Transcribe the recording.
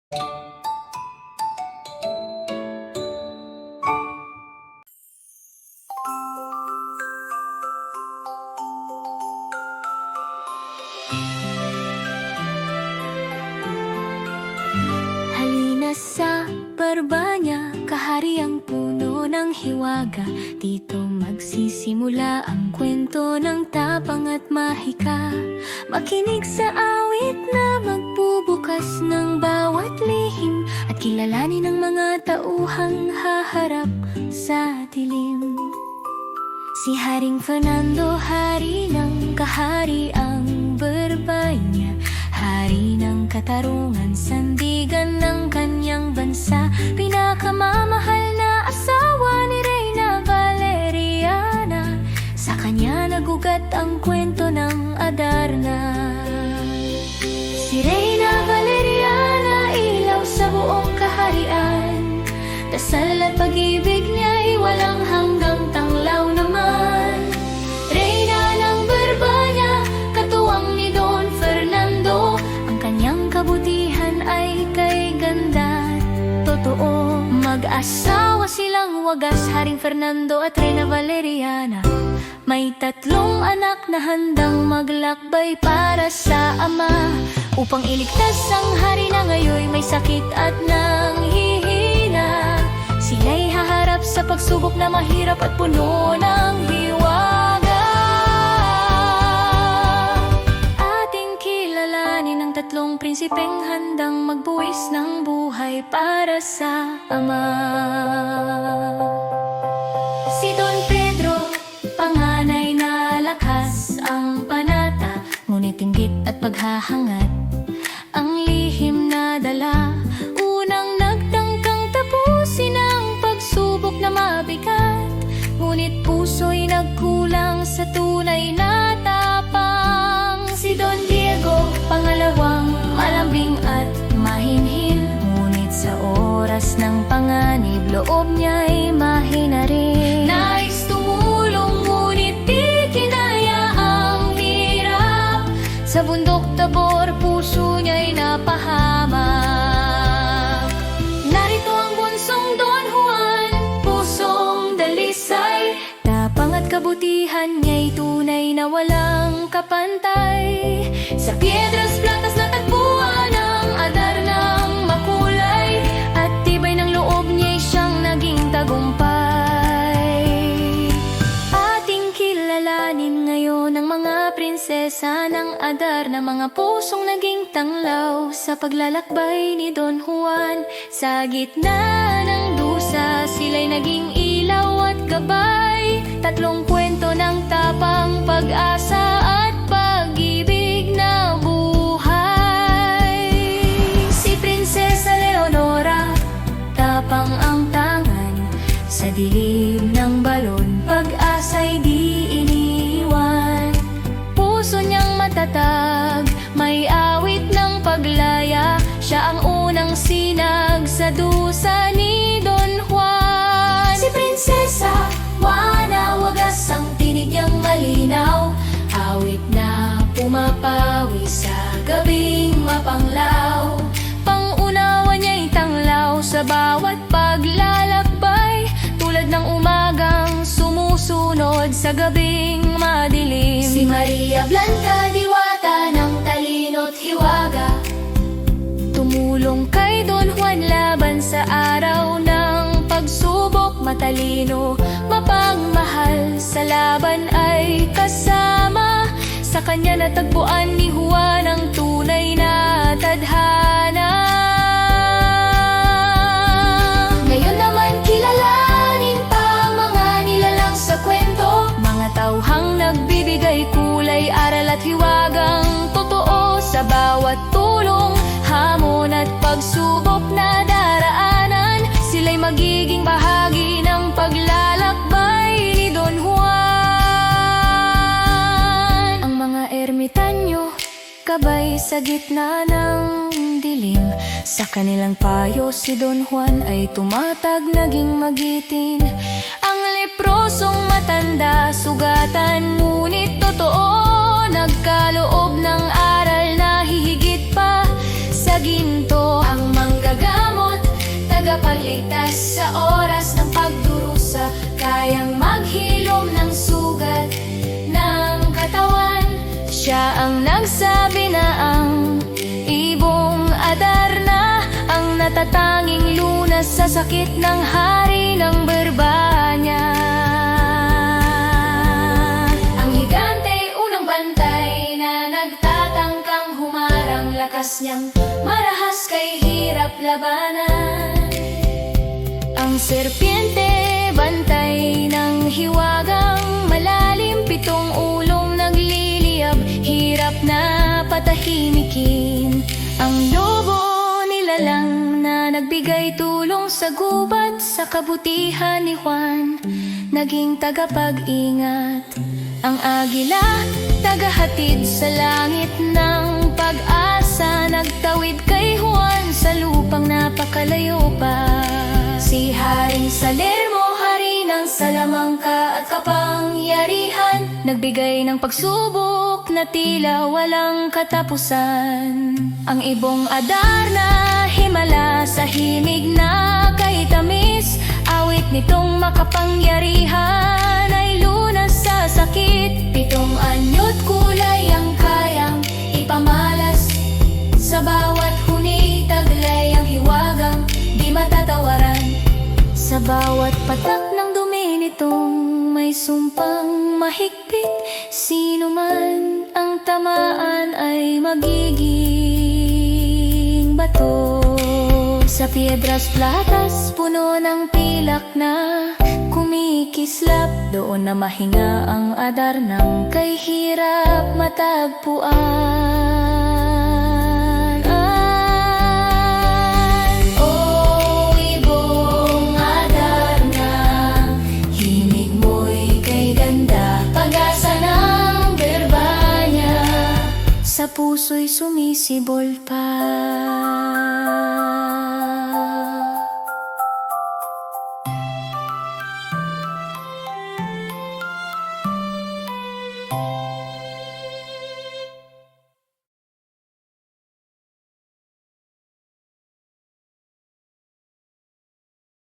Halina sa Barbanya, kahariang puno ng hiwaga. Dito magsisimula ang kwento ng tapang at mahika. Makinig sa awit na magbubukas ng bawat lihim, at kilalanin ang mga tauhang haharap sa dilim. Si Haring Fernando, hari ng kahariang Barbanya, hari ng katarungan, sandigan ng kanyang bansa. Pinakamamahal na asawa ni Reyna Valeriana, sa kanya nagugat ang kwento ng Adarna. Si Reyna Valeriana, ilaw sa buong kaharian. Dasal at pag-ibig niya'y walang hanggang tanglaw naman. Reyna ng Barbanya, katuwang ni Don Fernando, ang kanyang kabutihan ay kay ganda totoo. Mag-asawa silang wagas, Haring Fernando at Reyna Valeriana. May 3 anak na handang maglakbay para sa ama, upang iligtas ang hari na ngayon may sakit at nanghihina. Sila'y haharap sa pagsubok na mahirap at puno ng hiwaga. Ating kilalanin ang 3 prinsipeng handang magbuwis ng buhay para sa ama. Si Don Pedro, panganay na lakas ang panata, ngunit inggit at paghahangad ang lihim na dala. Unang nagtangkang tapusin ang pagsubok na mabigat, ngunit puso'y nagkulang sa tunay na tapang. Si Don Diego, pangalawang malambing at mahinhin, ngunit sa oras ng panganib loob niya'y mahina rin. Nais tumulong ngunit di kinaya ang hirap, sa bundok Tabor puso niya'y napahamak. Narito ang bunsong Don Juan, pusong dalisay, tapang at kabutihan niya'y tunay na walang kapantay. Sa Piedras Blancas natagpuan ang Adarnang makulay, at tibay ng loob niya'y siyang naging tagumpay. Ating kilalanin ngayon ang mga prinsesa ng Adarna, mga pusong naging tanglaw sa paglalakbay ni Don Juan. Sa gitna ng dusa sila'y naging ilaw at gabay, 3 kwento ng tapang, pag-asa at pag-ibig na buhay. Si Prinsesa Leonora, tapang ang tangan, sa dilim ng balon pag-asa'y di iniwan. Puso niyang matatag, may awit ng paglaya, siya ang unang sinag sa dusa ni Don Juan. Si Prinsesa Juana, wagas ang tinig niyang malinaw, awit na pumapawi sa gabing mapanglaw. Pangunawa niya'y tanglaw sa bawat paglalakbay, tulad ng umagang sumusunod sa gabing madilim. Si Maria Blanca, diwata ng talino't hiwaga, tumulong kay Don Juan laban sa araw ng pagsubok. Matalino, mapagmahal, sa laban ay kasama, sa kanya natagpuan ni Juan ang tunay na tadhana. Ngayon naman kilalanin pa ang mga nilalang sa kwento, mga tauhang nagbibigay kulay, aral at hiwagang totoo. Sa bawat tulong, hamon at pagsubok na daraanan, sila'y magiging bahagi ng paglalakbay ni Don Juan. Ang mga ermitanyo, kabay sa gitna ng dilim, sa kanilang payo si Don Juan ay tumatag, naging magitin. Ang leprosong matanda, sugatan ngunit totoo, nagkaloob ng aral na hihigit pa sa ginto. Ang mangga natatanging lunas sa sakit ng hari ng Berbanya. Ang higante unang bantay na nagtatangkang humarang, lakas niyang marahas kay hirap labanan. Ang serpiente bantay ng hiwagang malalim, pitong ulong nagliliyab, hirap na patahimikin. Ang lobo nilalang na nagbigay tulong sa gubat, sa kabutihan ni Juan naging tagapag-ingat. Ang agila tagahatid sa langit ng pag-asa, nagtawid kay Juan sa lupang napakalayo pa. Si Haring Salermo, hari ng Salamangka at kapangyarihan, nagbigay ng pagsubok na tila walang katapusan. Ang ibong Adar na himala sa himig na kay tamis, awit nitong makapangyarihan ay lunas sa sakit. Pitong anyo't kulay ang kayang ipamalas, sa bawat huni taglay ang hiwagang di matatawaran. Sa bawat patak ng dumi nitong may sumpang mahigpit, sino man ang tamaan ay magiging bato. Sa Piedras Platas, puno ng pilak na kumikislap, doon na mahinga ang Adar ng kay hirap matagpuan. Sa puso'y sumisibol pa.